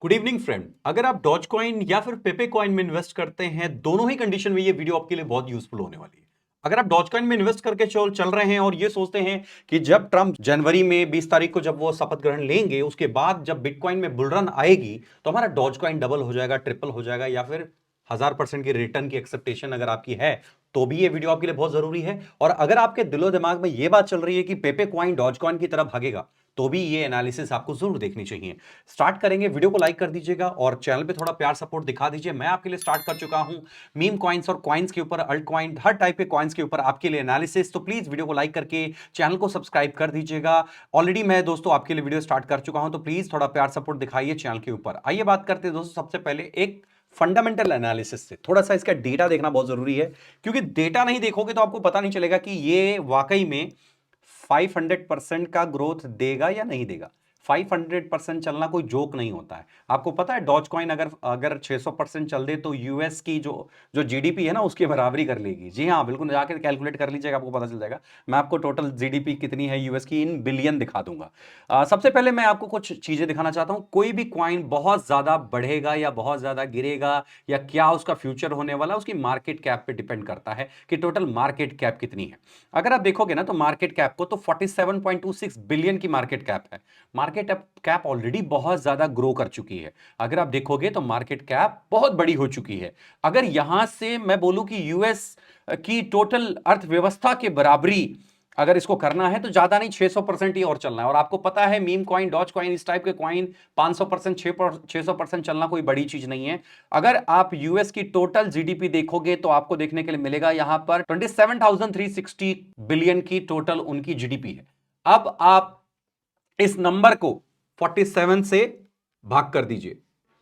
Good evening friend. अगर आप doge coin या फिर पेपे कॉइन में इन्वेस्ट करते हैं, दोनों ही कंडीशन में ये वीडियो आपके लिए बहुत यूजफुल होने वाली है। अगर आप डॉज कॉइन में इन्वेस्ट करके चल रहे हैं और ये सोचते हैं कि जब ट्रंप जनवरी में 20 तारीख को जब वो शपथ ग्रहण लेंगे, उसके बाद जब बिटकॉइन में बुल रन आएगी तो हमारा डॉज कॉइन डबल हो जाएगा, ट्रिपल हो जाएगा, या फिर 1000% की रिटर्न की एक्सेप्टेशन अगर आपकी है, तो भी ये वीडियो आपके लिए बहुत जरूरी है। और अगर आपके दिलो दिमाग में ये बात चल रही है कि पेपे कॉइन डॉज कॉइन की तरफ भागेगा, तो भी ये एनालिसिस आपको जरूर देखनी चाहिए। स्टार्ट करेंगे, वीडियो को लाइक कर दीजिएगा और चैनल पे थोड़ा प्यार सपोर्ट दिखा दीजिए। मैं आपके लिए स्टार्ट कर चुका हूं मीम कॉइन्स और कॉइन्स के ऊपर, अल्ट कॉइन, हर टाइप के कॉइन्स के ऊपर आपके लिए एनालिसिस। तो प्लीज वीडियो को लाइक करके चैनल को सब्सक्राइब कर दीजिएगा। ऑलरेडी मैं दोस्तों आपके लिए वीडियो स्टार्ट कर चुका हूं, तो प्लीज थोड़ा प्यार सपोर्ट दिखाइए चैनल के ऊपर। आइए बात करते हैं दोस्तों सबसे पहले एक फंडामेंटल एनालिसिस से। थोड़ा सा इसका डेटा देखना बहुत जरूरी है, क्योंकि डेटा नहीं देखोगे तो आपको पता नहीं चलेगा कि ये वाकई में 500% का ग्रोथ देगा या नहीं देगा। 500% चलना कोई जोक नहीं होता है। आपको पता है डॉज कॉइन अगर अगर 600% चल दे तो यूएस की जो जो जीडीपी है ना, उसकी बराबरी कर लेगी। जी हाँ, बिल्कुल, जाकर कैलकुलेट कर लीजिएगा, आपको पता चल जाएगा। मैं आपको टोटल जीडीपी कितनी है यूएस की इन बिलियन दिखा दूंगा। सबसे पहले मैं आपको कुछ चीजें दिखाना चाहता हूं। कोई भी कॉइन बहुत ज्यादा बढ़ेगा या बहुत ज्यादा गिरेगा, या क्या उसका फ्यूचर होने वाला, उसकी मार्केट कैप पे डिपेंड करता है कि टोटल मार्केट कैप कितनी है। अगर आप देखोगे ना तो मार्केट कैप को, तो 47.26 बिलियन की मार्केट कैप है। मार्केट कैप ऑलरेडी बहुत ज्यादा ग्रो कर चुकी है। अगर आप देखोगे तो मार्केट कैप बहुत बड़ी हो चुकी है। अगर यहां से मैं बोलूं कि यूएस की टोटल अर्थव्यवस्था के बराबरी अगर इसको करना है तो ज्यादा नहीं, 600% ही और चलना है। और आपको पता है मीम कॉइन, डॉज कॉइन, इस टाइप के कॉइन 500%, 600% चलना कोई बड़ी चीज नहीं है। अगर आप यूएस की टोटल जीडीपी देखोगे तो आपको देखने के लिए मिलेगा यहां पर 27,360 बिलियन की टोटल उनकी जीडीपी है। अब आप इस नंबर को 47 से भाग कर दीजिए,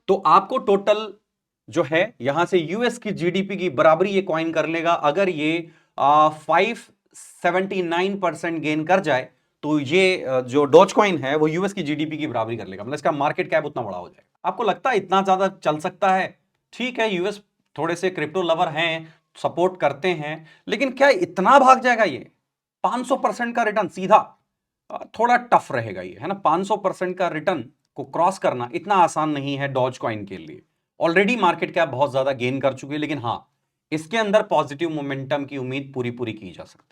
तो आपको टोटल जो है यहां से यूएस की जीडीपी की बराबरी ये कॉइन कर लेगा। अगर ये 579% गेन कर जाए तो ये जो डॉज कॉइन है वो यूएस की जीडीपी की बराबरी कर लेगा, मतलब इसका मार्केट कैप उतना बड़ा हो जाएगा। आपको लगता है इतना ज्यादा चल सकता है? ठीक है, यूएस थोड़े से क्रिप्टो लवर हैं, सपोर्ट करते हैं, लेकिन क्या इतना भाग जाएगा ये? 500% का रिटर्न सीधा थोड़ा टफ रहेगा ये, है ना। 500% का रिटर्न को क्रॉस करना इतना आसान नहीं है डॉज कॉइन के लिए। ऑलरेडी मार्केट कैप बहुत ज्यादा गेन कर चुकी है, लेकिन हां, इसके अंदर पॉजिटिव मोमेंटम की उम्मीद पूरी पूरी की जा सकती है।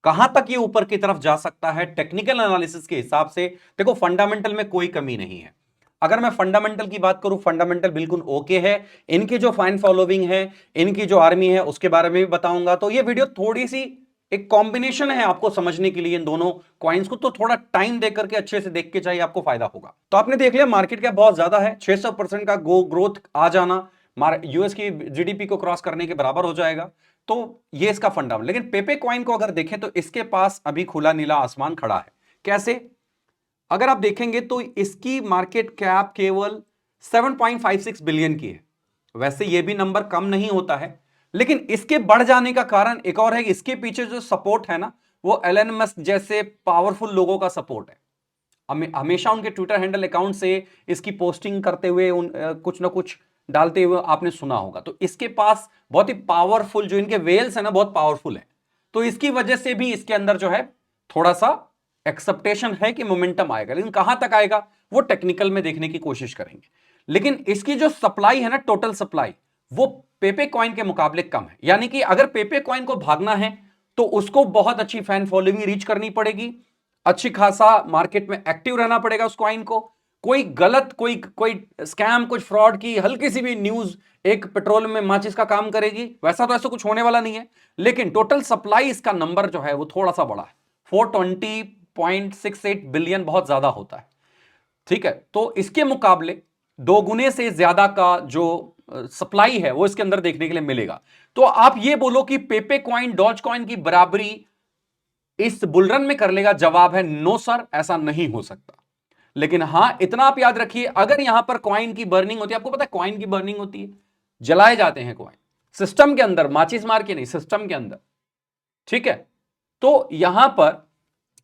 कहां तक ये ऊपर की तरफ जा सकता है टेक्निकल एनालिसिस के हिसाब से? देखो, फंडामेंटल में कोई कमी नहीं है। अगर मैं फंडामेंटल की बात करूं, फंडामेंटल बिल्कुल ओके है। इनकी जो फैन फॉलोइंग है, इनकी जो आर्मी है, उसके बारे में भी बताऊंगा। तो ये वीडियो थोड़ी सी एक कॉम्बिनेशन है आपको समझने के लिए इन दोनों कॉइन्स को, तो थोड़ा टाइम देकर के अच्छे से देख के चाहिए, आपको फायदा होगा। तो आपने देख लिया मार्केट कैप बहुत ज्यादा है, 600% का ग्रोथ आ जाना यूएस की जीडीपी को क्रॉस करने के बराबर हो जाएगा। तो ये इसका फंडामेंटल। लेकिन पेपे कॉइन को अगर देखें तो इसके पास अभी खुला नीला आसमान खड़ा है। कैसे? अगर आप देखेंगे तो इसकी मार्केट कैप केवल 7.56 बिलियन की है। वैसे ये भी नंबर कम नहीं होता है, लेकिन इसके बढ़ जाने का कारण एक और है कि इसके पीछे जो सपोर्ट है ना, वो एलन मस्क जैसे पावरफुल लोगों का सपोर्ट है। हमेशा उनके ट्विटर हैंडल अकाउंट से इसकी पोस्टिंग करते हुए कुछ ना कुछ डालते हुए आपने सुना होगा। तो इसके पास बहुत ही पावरफुल, जो इनके वेल्स है ना, बहुत पावरफुल है। तो इसकी वजह से भी इसके अंदर जो है थोड़ा सा एक्सेप्टेशन है कि मोमेंटम आएगा, लेकिन कहां तक आएगा वो टेक्निकल में देखने की कोशिश करेंगे। लेकिन इसकी जो सप्लाई है ना, टोटल सप्लाई, वो पेपे कॉइन के मुकाबले कम है। यानी कि अगर पेपे कॉइन को भागना है तो उसको बहुत अच्छी फैन फॉलोइंग रीच करनी पड़ेगी, अच्छी खासा मार्केट में एक्टिव रहना पड़ेगा उस कॉइन को। कोई गलत, कोई कोई स्कैम, कुछ फ्रॉड की हल्की सी भी न्यूज एक पेट्रोल में माचिस का काम करेगी, वैसा तो ऐसा कुछ होने वाला नहीं है। लेकिन टोटल सप्लाई इसका नंबर जो है वो थोड़ा सा बड़ा है, 420.68 बिलियन बहुत ज्यादा होता है। ठीक है, तो इसके मुकाबले दो गुने से ज्यादा का जो सप्लाई है वो इसके अंदर देखने के लिए मिलेगा। तो आप ये बोलो कि पेपे कॉइन डॉज कॉइन की बराबरी इस बुलरन में कर लेगा? जवाब है नो सर, ऐसा नहीं हो सकता। लेकिन हां, इतना आप याद रखिए, अगर यहां पर कॉइन की बर्निंग होती है, आपको पता है कॉइन की बर्निंग होती है, जलाए जाते हैं कॉइन सिस्टम के अंदर, माचिस मार के नहीं, सिस्टम के अंदर। ठीक है, तो यहां पर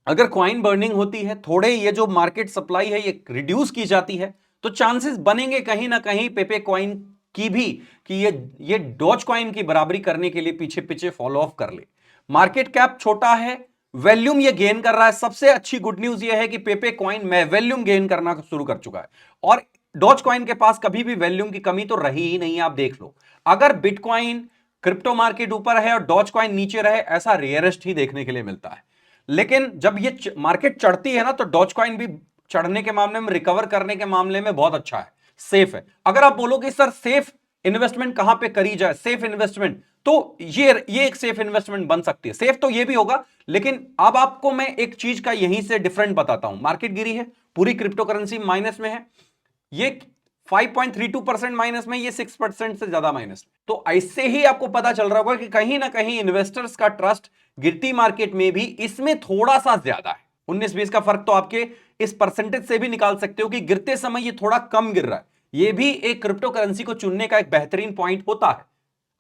अगर कॉइन बर्निंग होती है, थोड़े ये जो मार्केट सप्लाई है ये रिड्यूस की जाती है, तो चांसेस बनेंगे कहीं ना कहीं पेपे कॉइन की भी कि ये डॉज कॉइन की बराबरी करने के लिए पीछे पीछे फॉलो ऑफ कर ले। मार्केट कैप छोटा है, वैल्यूम ये गेन कर रहा है। सबसे अच्छी गुड न्यूज ये है कि पेपे कॉइन में वैल्यूम गेन करना शुरू कर चुका है। और डॉज कॉइन के पास कभी भी वॉल्यूम की कमी तो रही ही नहीं, आप देख लो। अगर बिटकॉइन क्रिप्टो मार्केट ऊपर है और डॉज कॉइन नीचे रहे, ऐसा रेयरेस्ट ही देखने के लिए मिलता है। लेकिन जब ये मार्केट चढ़ती है ना, तो डॉज कॉइन भी चढ़ने के मामले में, रिकवर करने के मामले में बहुत अच्छा है, सेफ है। अगर आप बोलोगे सर सेफ इन्वेस्टमेंट कहां पे करी जाए, सेफ इन्वेस्टमेंट, तो ये एक सेफ इन्वेस्टमेंट बन सकती है। सेफ तो ये भी होगा, लेकिन अब आपको मैं एक चीज का यहीं से डिफरेंट बताता हूं। मार्केट गिरी है, पूरी क्रिप्टो करेंसी माइनस में है, ये 5.32% माइनस में, ये 6% से ज्यादा माइनस में। तो ऐसे ही आपको पता चल रहा होगा कि कहीं ना कहीं इन्वेस्टर्स का ट्रस्ट गिरती मार्केट में भी इसमें थोड़ा सा ज्यादा है। 19-20 का फर्क तो आपके इस परसेंटेज से भी निकाल सकते हो कि गिरते समय ये थोड़ा कम गिर रहा है। ये भी एक क्रिप्टो करेंसी को चुनने का एक बेहतरीन पॉइंट होता है।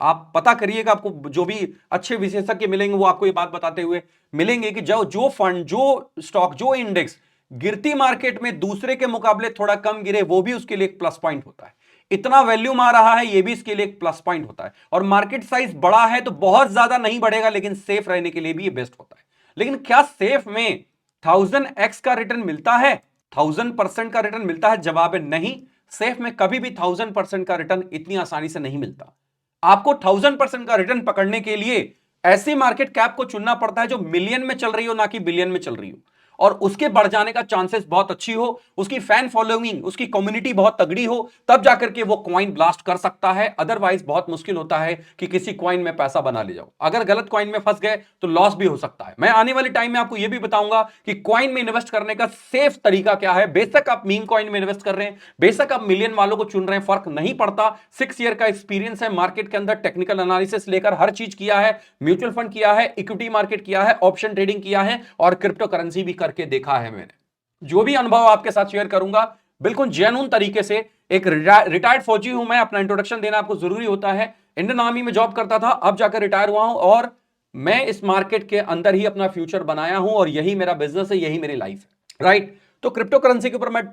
आप पता करिएगा, आपको जो भी अच्छे विशेषज्ञ मिलेंगे वो आपको ये बात बताते हुए मिलेंगे कि जो फंड, जो स्टॉक, जो इंडेक्स गिरती मार्केट में दूसरे के मुकाबले थोड़ा कम गिरे, वो भी उसके लिए एक प्लस पॉइंट होता है। इतना वैल्यूम आ रहा है, ये भी इसके लिए एक प्लस पॉइंट होता है। और मार्केट साइज बड़ा है तो बहुत ज्यादा नहीं बढ़ेगा, लेकिन सेफ रहने के लिए भी ये बेस्ट होता है। लेकिन क्या सेफ में 1000x का रिटर्न मिलता है, 1000% का रिटर्न मिलता है? जवाब है नहीं। सेफ में कभी भी 1000% का रिटर्न इतनी आसानी से नहीं मिलता। आपको 1000% का रिटर्न पकड़ने के लिए ऐसी मार्केट कैप को चुनना पड़ता है जो मिलियन में चल रही हो, ना कि बिलियन में चल रही हो, और उसके बढ़ जाने का चांसेस बहुत अच्छी हो, उसकी फैन फॉलोइंग, उसकी कम्युनिटी बहुत तगड़ी हो, तब जाकर के वो कॉइन ब्लास्ट कर सकता है। अदरवाइज बहुत मुश्किल होता है कि किसी कॉइन में पैसा बना ले जाओ। अगर गलत कॉइन में फंस गए तो लॉस भी हो सकता है। मैं आने वाले टाइम में आपको यह भी बताऊंगा कि कॉइन में इन्वेस्ट करने का सेफ तरीका क्या है। बेशक आप मीम कॉइन में इन्वेस्ट कर रहे हैं, बेशक आप मिलियन वालों को चुन रहे हैं, फर्क नहीं पड़ता। 6 ईयर का एक्सपीरियंस है मार्केट के अंदर, टेक्निकल एनालिसिस लेकर हर चीज किया है, म्यूचुअल फंड किया है, इक्विटी मार्केट किया है, ऑप्शन ट्रेडिंग किया है, और क्रिप्टो करेंसी भी करके देखा है मैंने। जो भी अनुभव आपके साथ शेयर करूंगा बिल्कुल जेन्युइन तरीके से। एक रिटायर्ड फौजी हूं मैं, अपना इंट्रोडक्शन देना आपको जरूरी होता है। इंडियन आर्मी में जॉब करता था, अब जाकर रिटायर हुआ हूं, और मैं इस मार्केट के अंदर ही अपना फ्यूचर बनाया हूं, और यही मेरा बिजनेस है, यही मेरी लाइफ है, राइट। तो क्रिप्टो करेंसी के ऊपर मैं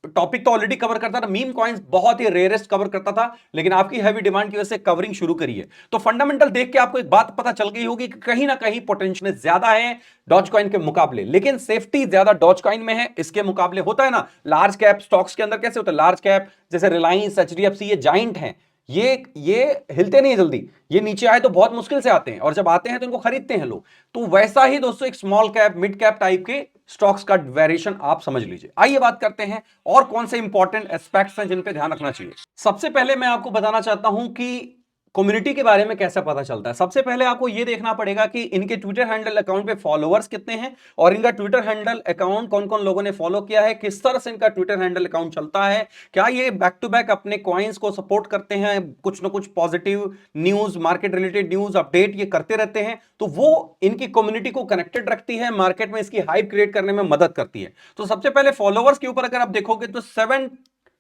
टॉपिक तो ऑलरेडी कवर करता था, मीम कॉइन्स बहुत ही रेयरेस्ट कवर करता था, लेकिन आपकी हैवी डिमांड की वजह से कवरिंग शुरू करी है। तो फंडामेंटल देख के आपको एक बात पता चल गई होगी कि कहीं ना कहीं पोटेंशियल ज्यादा है डॉज कॉइन के मुकाबले, लेकिन सेफ्टी ज्यादा डॉज कॉइन में है इसके मुकाबले। होता है ना लार्ज कैप स्टॉक्स के अंदर कैसे होता है, लार्ज कैप जैसे रिलायंस, एचडीएफसी, ये जाइंट हैं, ये हिलते नहीं जल्दी, ये नीचे आए तो बहुत मुश्किल से आते हैं, और जब आते हैं तो इनको खरीदते हैं लोग। तो वैसा ही दोस्तों एक small cap, mid cap type के स्टॉक्स का वेरिएशन आप समझ लीजिए। आइए बात करते हैं और कौन से इंपॉर्टेंट एस्पेक्ट्स हैं जिन पे ध्यान रखना चाहिए। सबसे पहले मैं आपको बताना चाहता हूं कि कम्युनिटी के बारे में कैसे पता चलता है। सबसे पहले आपको यह देखना पड़ेगा कि इनके ट्विटर हैंडल अकाउंट पे फॉलोअर्स कितने हैं, और इनका ट्विटर हैंडल अकाउंट कौन कौन लोगों ने फॉलो किया है, किस तरह से इनका ट्विटर हैंडल अकाउंट चलता है, क्या ये बैक टू बैक अपने कॉइन्स को सपोर्ट करते हैं, कुछ ना कुछ positive news, market related news update ये करते रहते हैं, तो वो इनकी कम्युनिटी को कनेक्टेड रखती है, मार्केट में इसकी हाइप क्रिएट करने में मदद करती है। तो सबसे पहले फॉलोअर्स के ऊपर अगर आप देखोगे तो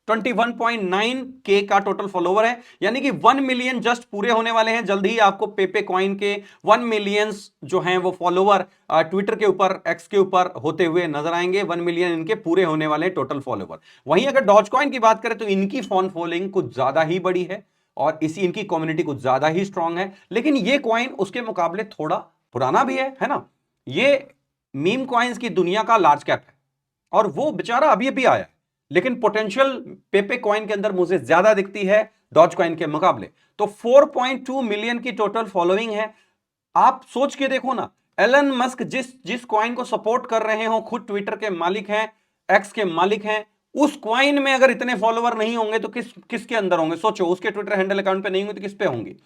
21.9K का टोटल फॉलोवर है, यानी कि 1 मिलियन जस्ट पूरे होने वाले हैं। जल्द ही आपको पेपे कॉइन के 1 मिलियन जो हैं वो फॉलोवर ट्विटर के ऊपर, एक्स के ऊपर होते हुए नजर आएंगे। 1 मिलियन इनके पूरे होने वाले हैं टोटल फॉलोवर। वहीं अगर डॉज कॉइन की बात करें तो इनकी फॉन फॉलोइंग कुछ ज्यादा ही बड़ी है, और इसी इनकी कम्युनिटी कुछ ज्यादा ही स्ट्रांग है। लेकिन ये कॉइन उसके मुकाबले थोड़ा पुराना भी है ना। ये मीम कॉइन्स की दुनिया का लार्ज कैप है, और वो बेचारा अभी अभी आया, लेकिन पोटेंशियल पेपे कॉइन के अंदर मुझे ज्यादा दिखती है डॉज कॉइन के मुकाबले। तो 4.2 मिलियन की टोटल फॉलोइंग है। आप सोच के देखो ना, एलन मस्क जिस कॉइन को सपोर्ट कर रहे हो, खुद ट्विटर के मालिक हैं, एक्स के मालिक हैं, उस कॉइन में अगर इतने फॉलोवर नहीं होंगे तो किसके अंदर होंगे? सोचो, उसके ट्विटर हैंडल अकाउंट पे नहीं होंगे तो किस पे होंगे?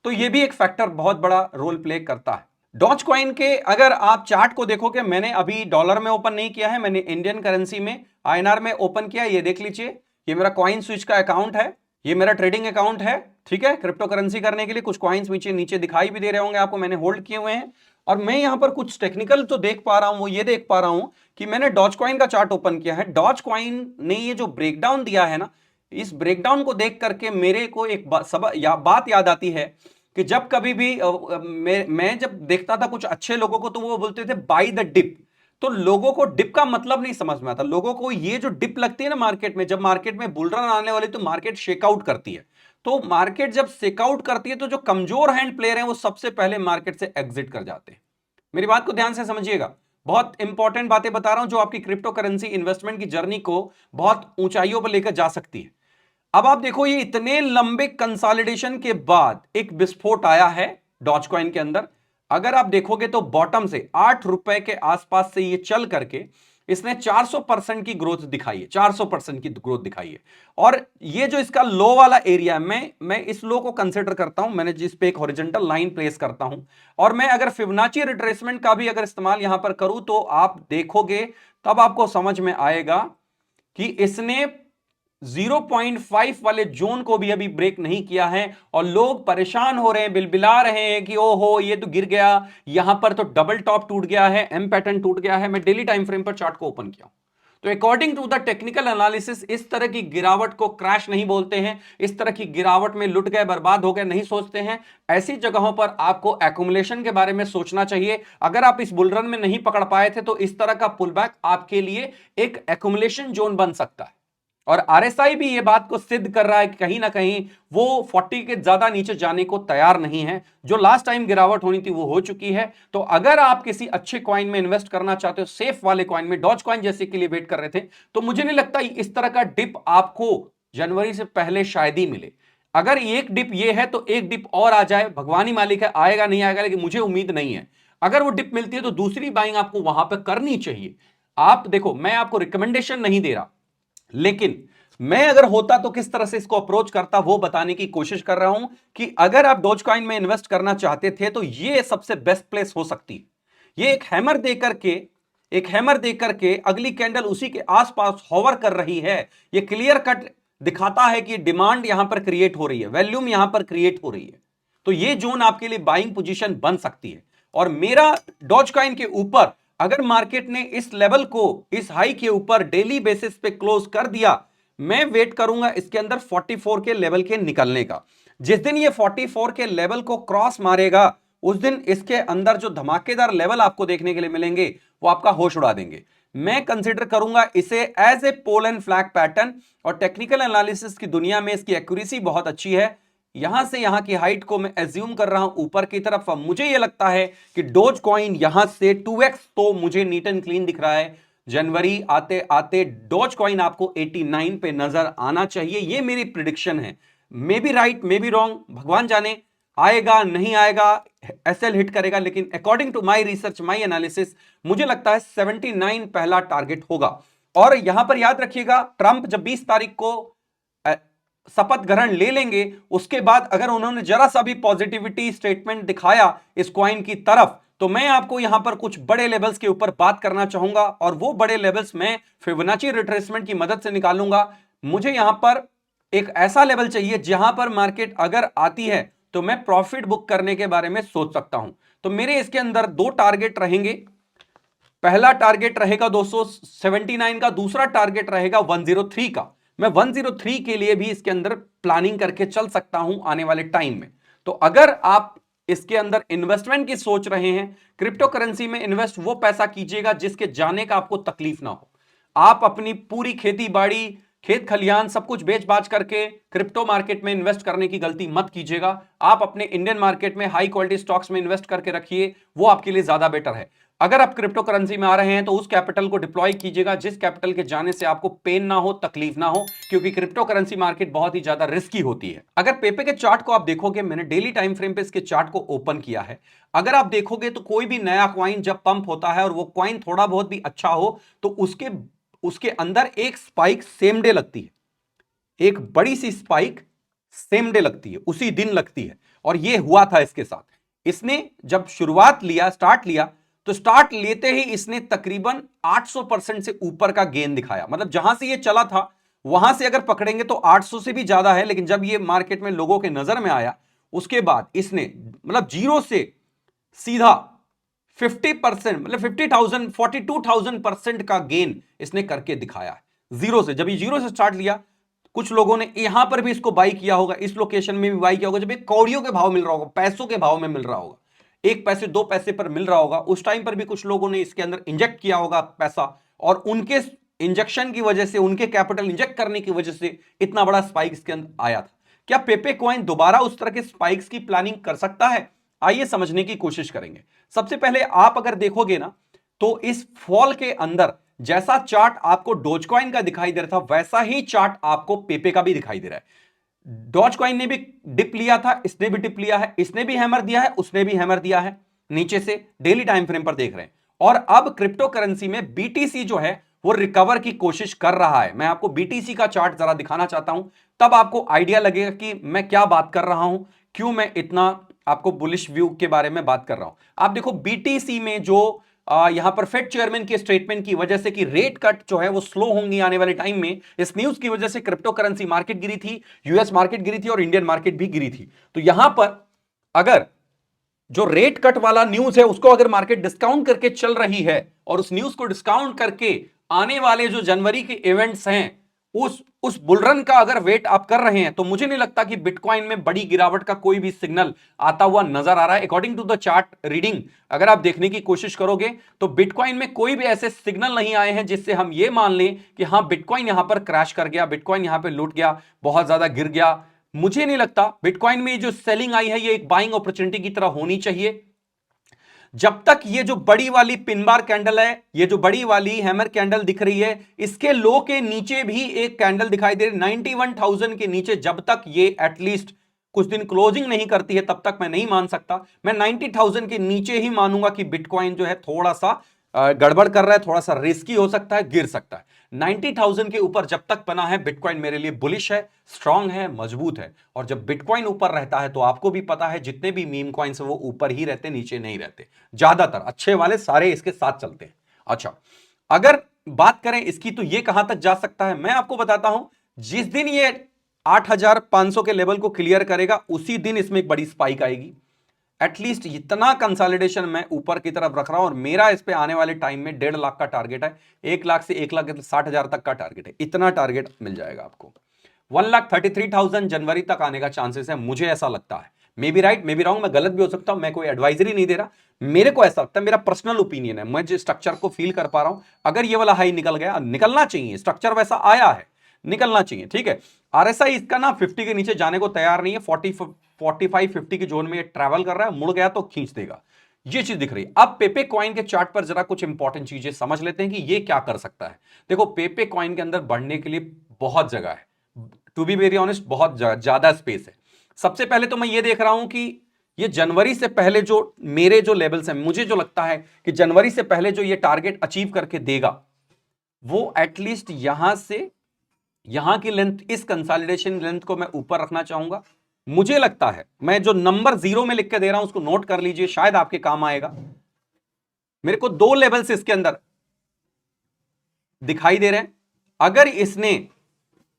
तो ये भी एक फैक्टर बहुत बड़ा रोल प्ले करता है। डॉज कॉइन के अगर आप चार्ट को देखोगे, मैंने अभी डॉलर में ओपन नहीं किया है, मैंने इंडियन करेंसी में आईएनआर में ओपन किया। ये देख लीजिए, ये मेरा कॉइन स्विच का अकाउंट है, ये मेरा ट्रेडिंग अकाउंट है, ठीक है। क्रिप्टो करेंसी करने के लिए कुछ कॉइन्स नीचे नीचे दिखाई भी दे रहे होंगे आपको, मैंने होल्ड किए हुए हैं। और मैं यहां पर कुछ टेक्निकल तो देख पा रहा हूं, वो ये देख पा रहा हूं कि मैंने डॉज कॉइन का चार्ट ओपन किया है। डॉज कॉइन ने ये जो ब्रेकडाउन दिया है ना, इस ब्रेकडाउन को देख करके मेरे को एक बात याद आती है कि जब कभी भी मैं जब देखता था कुछ अच्छे लोगों को, तो वो बोलते थे बाय द डिप। तो लोगों को डिप का मतलब नहीं समझ में आता। लोगों को ये जो डिप लगती है ना मार्केट में, जब मार्केट में बुल रन आने वाली तो मार्केट शेकआउट करती है। तो मार्केट जब शेकआउट करती है तो जो कमजोर हैंड प्लेयर हैं वो सबसे पहले मार्केट से एग्जिट कर जाते हैं। मेरी बात को ध्यान से समझिएगा, बहुत इंपॉर्टेंट बातें बता रहा हूं जो आपकी क्रिप्टो करेंसी इन्वेस्टमेंट की जर्नी को बहुत ऊंचाइयों पर लेकर जा सकती है। अब आप देखो, ये इतने लंबे कंसोलिडेशन के बाद एक विस्फोट आया है डॉज कॉइन के अंदर। अगर आप देखोगे तो बॉटम से 8 रुपए के आसपास से ये चल करके इसने 400% की ग्रोथ दिखाई है, 400% की ग्रोथ दिखाई है। और ये जो इसका लो वाला एरिया है, मैं इस लो को कंसिडर करता हूं, मैंने जिस पे एक हॉरिजॉन्टल लाइन प्लेस करता हूं, और मैं अगर फिबोनाची रिट्रेसमेंट का भी अगर इस्तेमाल यहां पर करूं तो आप देखोगे, तब आपको समझ में आएगा कि इसने 0.5 वाले जोन को भी अभी ब्रेक नहीं किया है। और लोग परेशान हो रहे हैं, बिलबिला रहे हैं कि ओहो ये तो गिर गया, यहां पर तो डबल टॉप टूट गया है, एम पैटर्न टूट गया है। मैं डेली टाइम फ्रेम पर चार्ट को ओपन किया, तो according to the technical analysis इस तरह की गिरावट को क्रैश नहीं बोलते हैं, इस तरह की गिरावट में लुट गए, बर्बाद हो गए नहीं सोचते हैं। ऐसी जगहों पर आपको एक्यूमुलेशन के बारे में सोचना चाहिए। अगर आप इस बुलरन में नहीं पकड़ पाए थे तो इस तरह का पुलबैक आपके लिए एक एक्यूमुलेशन जोन बन सकता है। और आरएसआई भी ये बात को सिद्ध कर रहा है कि कहीं ना कहीं वो 40 के ज्यादा नीचे जाने को तैयार नहीं है। जो लास्ट टाइम गिरावट होनी थी वो हो चुकी है। तो अगर आप किसी अच्छे कॉइन में इन्वेस्ट करना चाहते हो, सेफ वाले कॉइन में, डॉज कॉइन जैसे के लिए वेट कर रहे थे, तो मुझे नहीं लगता इस तरह का डिप आपको जनवरी से पहले शायद ही मिले। अगर एक डिप ये है तो एक डिप और आ जाए, भगवान ही मालिक है, आएगा नहीं आएगा, लेकिन मुझे उम्मीद नहीं है। अगर वो डिप मिलती है तो दूसरी बाइंग आपको वहां पर करनी चाहिए। आप देखो, मैं आपको रिकमेंडेशन नहीं दे रहा, लेकिन मैं अगर होता तो किस तरह से इसको अप्रोच करता वो बताने की कोशिश कर रहा हूं कि अगर आप डॉज कॉइन में इन्वेस्ट करना चाहते थे तो ये सबसे बेस्ट प्लेस हो सकती है। ये एक हैमर देकर के अगली कैंडल उसी के आसपास होवर कर रही है। ये क्लियर कट दिखाता है कि डिमांड यहां पर क्रिएट हो रही है, वैल्यूम यहां पर क्रिएट हो रही है। तो ये जोन आपके लिए बाइंग पोजीशन बन सकती है। और मेरा डॉज कॉइन के ऊपर अगर मार्केट ने इस लेवल को, इस हाई के ऊपर डेली बेसिस पे क्लोज कर दिया, मैं वेट करूंगा इसके अंदर 44 के लेवल के निकलने का। जिस दिन ये 44 के लेवल को क्रॉस मारेगा, उस दिन इसके अंदर जो धमाकेदार लेवल आपको देखने के लिए मिलेंगे वो आपका होश उड़ा देंगे। मैं कंसीडर करूंगा इसे as a pole and flag pattern. और टेक्निकल एनालिसिस की दुनिया में इसकी एक्यूरेसी बहुत अच्छी है। यहां से यहां की हाइट को मैं एज्यूम कर रहा हूं ऊपर की तरफ। मुझे यह लगता है कि डोज कॉइन यहां से 2x तो मुझे नीट एंड क्लीन दिख रहा है। जनवरी आते आते डॉज कॉइन आपको 89 पे नजर आना चाहिए, ये मेरी प्रिडिक्शन है। May be right, may be wrong, भगवान जाने, आएगा नहीं आएगा, एसएल हिट करेगा, लेकिन according to my research, my analysis, मुझे लगता है 79 पहला टारगेट होगा। और यहां पर याद रखिएगा, ट्रंप जब 20 तारीख को शपथ ग्रहण ले लेंगे, उसके बाद अगर उन्होंने जरा सा भी पॉजिटिविटी स्टेटमेंट दिखाया इस कॉइन की तरफ, तो मैं आपको यहां पर कुछ बड़े लेवल्स के ऊपर बात करना चाहूंगा। और वो बड़े लेवल्स मैं फिबोनाची रिट्रेसमेंट की मदद से निकालूंगा। मुझे यहां पर एक ऐसा लेवल चाहिए जहां पर मार्केट अगर आती है तो मैं प्रॉफिट बुक करने के बारे में सोच सकता हूं। तो मेरे इसके अंदर दो टारगेट रहेंगे। पहला टारगेट रहेगा 279 का, दूसरा टारगेट रहेगा 103 का। मैं 103 के लिए भी इसके अंदर प्लानिंग करके चल सकता हूं आने वाले टाइम में। तो अगर आप इसके अंदर इन्वेस्टमेंट की सोच रहे हैं, क्रिप्टो करेंसी में इन्वेस्ट वो पैसा कीजिएगा जिसके जाने का आपको तकलीफ ना हो। आप अपनी पूरी खेती बाड़ी, खेत खलिहान सब कुछ बेच बाच करके क्रिप्टो मार्केट में इन्वेस्ट करने की गलती मत कीजिएगा। आप अपने इंडियन मार्केट में हाई क्वालिटी स्टॉक्स में इन्वेस्ट करके रखिए, वो आपके लिए ज्यादा बेटर है। अगर आप क्रिप्टो करेंसी में आ रहे हैं तो उस कैपिटल को डिप्लॉय कीजिएगा जिस कैपिटल के जाने से आपको पेन ना हो, तकलीफ ना हो, क्योंकि क्रिप्टो करेंसी मार्केट बहुत ही ज्यादा रिस्की होती है। अगर पेपे के चार्ट को आप देखोगे, मैंने डेली टाइम फ्रेम पे इसके चार्ट को ओपन किया है। अगर आप देखोगे तो कोई भी नया कॉइन जब पंप होता है और वो कॉइन थोड़ा बहुत भी अच्छा हो तो उसके अंदर एक स्पाइक सेम डे लगती है, एक बड़ी सी स्पाइक सेम डे लगती है, उसी दिन लगती है। और ये हुआ था इसके साथ। इसने जब शुरुआत लिया, स्टार्ट लिया, तो स्टार्ट लेते ही इसने तकरीबन 800% से ऊपर का गेन दिखाया। मतलब जहां से ये चला था वहां से अगर पकड़ेंगे तो 800 से भी ज्यादा है। लेकिन जब ये मार्केट में लोगों के नजर में आया, उसके बाद इसने मतलब जीरो से सीधा 50%, मतलब 50,000, 42,000% का गेन इसने करके दिखाया है जीरो से। जब ये जीरो से स्टार्ट लिया, कुछ लोगों ने यहां पर भी इसको बाई किया होगा, इस लोकेशन में भी बाई किया होगा, जब ये कौड़ियों के भाव मिल रहा होगा, पैसों के भाव में मिल रहा होगा, 1 पैसे 2 पैसे पर मिल रहा होगा, उस टाइम पर भी कुछ लोगों ने इसके अंदर इंजेक्ट किया होगा पैसा। और उनके इंजेक्शन की वजह से, उनके कैपिटल इंजेक्ट करने की वजह से इतना बड़ा स्पाइक इसके अंदर आया था। क्या पेपे कॉइन दोबारा उस तरह के स्पाइक्स की प्लानिंग कर सकता है? आइए समझने की कोशिश करेंगे। सबसे पहले आप अगर देखोगे ना, तो इस फॉल के अंदर जैसा चार्ट आपको डोजकॉइन का दिखाई दे रहा था, वैसा ही चार्ट आपको पेपे का भी दिखाई दे रहा है। डोजकॉइन ने भी डिप लिया था, इसने भी डिप लिया है, इसने भी हैमर दिया है, उसने भी हैमर दिया है, नीचे से डेली टाइम फ्रेम पर देख रहे हैं। और अब क्रिप्टो करेंसी में बीटीसी जो है वो रिकवर की कोशिश कर रहा है। मैं आपको बीटीसी का चार्ट जरा दिखाना चाहता हूं, तब आपको आइडिया लगेगा कि मैं क्या बात कर रहा हूं, क्यों मैं इतना आपको बुलिश व्यू के बारे में बात कर रहा हूं। आप देखो बीटीसी में जो यहां पर फेड चेयरमैन के स्टेटमेंट की वजह से कि रेट कट जो है वो स्लो होंगी आने वाले टाइम में, इस न्यूज की वजह से क्रिप्टो करेंसी मार्केट गिरी थी, यूएस मार्केट गिरी थी और इंडियन मार्केट भी गिरी थी। तो यहां पर अगर जो रेट कट वाला न्यूज है उसको अगर मार्केट डिस्काउंट करके चल रही है और उस न्यूज को डिस्काउंट करके आने वाले जो जनवरी के इवेंट्स हैं उस बुलरन का अगर वेट आप कर रहे हैं, तो मुझे नहीं लगता कि बिटकॉइन में बड़ी गिरावट का कोई भी सिग्नल आता हुआ नजर आ रहा है। According to the chart reading अगर आप देखने की कोशिश करोगे तो बिटकॉइन में कोई भी ऐसे सिग्नल नहीं आए हैं जिससे हम ये मान लें कि हां बिटकॉइन यहां पर क्रैश कर गया, बिटकॉइन यहां पर लूट गया, बहुत ज्यादा गिर गया। मुझे नहीं लगता। बिटकॉइन में जो सेलिंग आई है ये एक बाइंग अपॉर्चुनिटी की तरह होनी चाहिए। जब तक ये जो बड़ी वाली पिन बार कैंडल है, ये जो बड़ी वाली हैमर कैंडल दिख रही है, इसके लो के नीचे भी एक कैंडल दिखाई दे रही है 91,000 के नीचे, जब तक ये एटलीस्ट कुछ दिन क्लोजिंग नहीं करती है तब तक मैं नहीं मान सकता। मैं 90,000 के नीचे ही मानूंगा कि बिटकॉइन जो है थोड़ा सा गड़बड़ कर रहा है, थोड़ा सा रिस्की हो सकता है, गिर सकता है। 90,000 के ऊपर जब तक बना है बिटकॉइन मेरे लिए बुलिश है, स्ट्रांग है, मजबूत है। और जब बिटकॉइन ऊपर रहता है तो आपको भी पता है जितने भी मीम कॉइन्स वो ऊपर ही रहते, नीचे नहीं रहते। ज्यादातर अच्छे वाले सारे इसके साथ चलते हैं। अच्छा, अगर बात करें इसकी तो ये कहां तक जा सकता है, मैं आपको बताता हूं। जिस दिन ये 8,500 के लेवल को क्लियर करेगा उसी दिन इसमें एक बड़ी स्पाइक आएगी। एटलीस्ट इतना कंसोलिडेशन मैं ऊपर की तरफ रख रहा हूं और मेरा इस पे आने वाले टाइम में 1.5 लाख का टारगेट है। 1 लाख से 1,60,000 तक का टारगेट है, इतना टारगेट मिल जाएगा आपको। 1,33,000 जनवरी तक आने का चांसेस है, मुझे ऐसा लगता है। May be right, may be wrong, मैं गलत भी हो सकता हूं, मैं कोई एडवाइजरी नहीं दे रहा, मेरे को ऐसा लगता है, मेरा पर्सनल ओपिनियन है, मैं जिस स्ट्रक्चर को फील कर पा रहा हूं। अगर ये वाला हाई निकल गया, निकलना चाहिए, स्ट्रक्चर वैसा आया है, निकलना चाहिए, ठीक है। आरएसआई इसका ना 50 के नीचे जाने को तैयार नहीं है, 45 50 की जोन में ये ट्रैवल कर रहा है, मुड़ गया तो खींच देगा, ये चीज दिख रही है। अब पेपे कॉइन के चार्ट पर जरा कुछ इंपॉर्टेंट चीजें समझ लेते हैं कि ये क्या कर सकता है। देखो पेपे कॉइन के अंदर बढ़ने के लिए बहुत जगह है, टू बी वेरी ऑनेस्ट बहुत ज्यादा स्पेस है। सबसे पहले तो मैं ये देख रहा हूं कि ये जनवरी से पहले जो मेरे जो लेवल्स हैं, मुझे जो लगता है कि जनवरी से पहले जो ये टारगेट अचीव करके देगा वो एटलीस्ट यहां से यहां की लेंथ, इस कंसोलिडेशन लेंथ को मैं ऊपर रखना चाहूंगा। मुझे लगता है, मैं जो नंबर 0 में लिख के दे रहा हूं उसको नोट कर लीजिए, शायद आपके काम आएगा। मेरे को 2 लेवल्स इसके अंदर दिखाई दे रहे हैं। अगर इसने,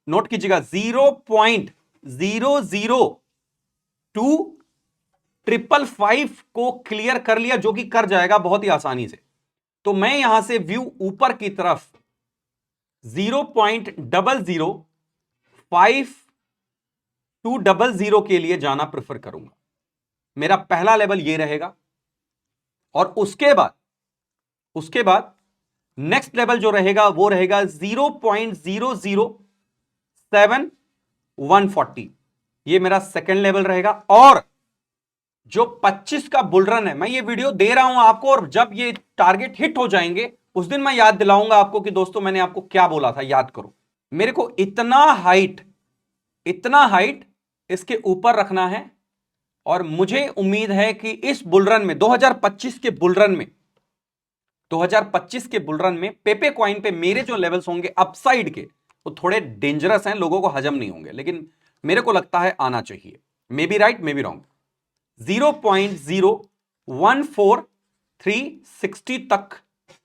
नोट कीजिएगा, 0.00255 को क्लियर कर लिया, जो कि कर जाएगा बहुत ही आसानी से, तो मैं यहां से व्यू ऊपर की तरफ 0.005 के लिए जाना प्रेफर करूंगा। मेरा पहला लेवल ये रहेगा और उसके बाद नेक्स्ट लेवल जो रहेगा वो रहेगा 0.007140, ये मेरा सेकेंड लेवल रहेगा। और जो 25 का बुलरन है, मैं ये वीडियो दे रहा हूं आपको, और जब ये टारगेट हिट हो जाएंगे उस दिन मैं याद दिलाऊंगा आपको कि दोस्तों मैंने आपको क्या बोला था, याद करो। मेरे को इतना हाइट इसके ऊपर रखना है और मुझे उम्मीद है कि इस बुलरन में 2025 के बुलरन में पेपे कॉइन पे मेरे जो लेवल्स होंगे अपसाइड के, वो थोड़े डेंजरस हैं, लोगों को हजम नहीं होंगे, लेकिन मेरे को लगता है आना चाहिए। मे be right, may be wrong. 0.014360 तक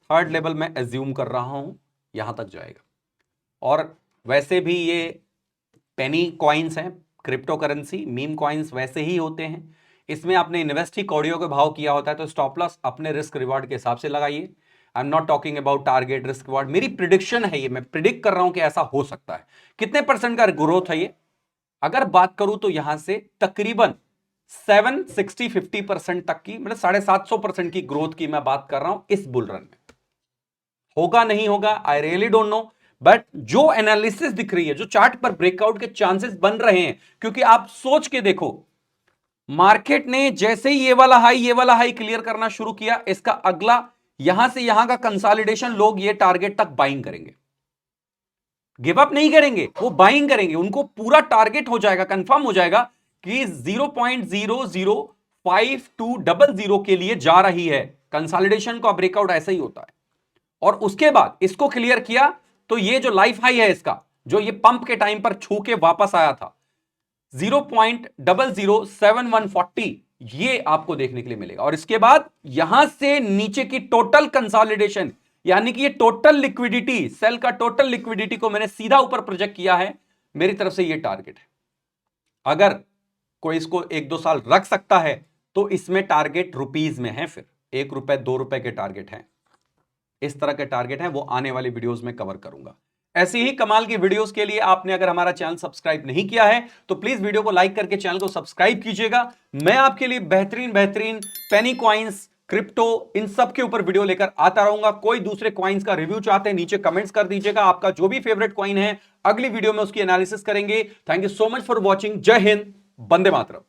थर्ड लेवल में एज्यूम कर रहा हूं, यहां तक जाएगा। और वैसे भी ये पेनी कॉइन्स हैं, क्रिप्टो करेंसी मीम कॉइन्स वैसे ही होते हैं, इसमें आपने इन्वेस्ट ही कौड़ियों के भाव किया होता है, तो स्टॉप लॉस अपने रिस्क रिवार्ड के हिसाब से लगाइए। I am not talking about target risk reward, मेरी प्रिडिक्शन है ये, मैं प्रिडिक्ट कर रहा हूं कि ऐसा हो सकता है। कितने % का ग्रोथ है ये, अगर बात करूं तो यहां से तकरीबन 760-50% तक की, मतलब 750% की ग्रोथ की मैं बात कर रहा हूं इस बुलरन में। होगा नहीं होगा I really don't know, but जो एनालिसिस दिख रही है, जो चार्ट पर ब्रेकआउट के चांसेस बन रहे हैं, क्योंकि आप सोच के देखो, मार्केट ने जैसे ही ये वाला हाई क्लियर करना शुरू किया, इसका अगला यहां से यहां का कंसोलिडेशन लोग ये टारगेट तक बाइंग करेंगे, गिव अप नहीं करेंगे, वो बाइंग करेंगे। उनको पूरा टारगेट हो जाएगा, कंफर्म हो जाएगा कि 0.00520 के लिए जा रही है। कंसोलिडेशन का ब्रेकआउट ऐसा ही होता है। और उसके बाद इसको क्लियर किया तो ये जो लाइफ हाई है इसका, जो ये पंप के टाइम पर छू के वापस आया था 0.00740, ये आपको देखने के लिए मिलेगा। और इसके बाद यहां से नीचे की टोटल कंसोलिडेशन, यानी कि ये टोटल लिक्विडिटी, सेल का टोटल लिक्विडिटी को मैंने सीधा ऊपर प्रोजेक्ट किया है। मेरी तरफ से ये टारगेट है। अगर कोई इसको 1-2 साल रख सकता है तो इसमें टारगेट रुपीज में है, फिर 1 रुपए 2 रुपए के टारगेट हैं। इस तरह के टारगेट हैं, वो आने वाली वीडियोस में कवर करूंगा। ऐसी ही कमाल की वीडियोस के लिए आपने अगर हमारा चैनल सब्सक्राइब नहीं किया है तो प्लीज वीडियो को लाइक करके चैनल को सब्सक्राइब कीजिएगा। मैं आपके लिए बेहतरीन बेहतरीन पेनी कॉइंस, क्रिप्टो, इन सब के ऊपर वीडियो लेकर आता रहूंगा। कोई दूसरे कॉइंस का रिव्यू चाहते हैं, नीचे कमेंट्स कर दीजिएगा। आपका जो भी फेवरेट कॉइन है, अगली वीडियो में उसकी एनालिसिस करेंगे। Thank you so much for watching. जय हिंद, वंदे मातरम।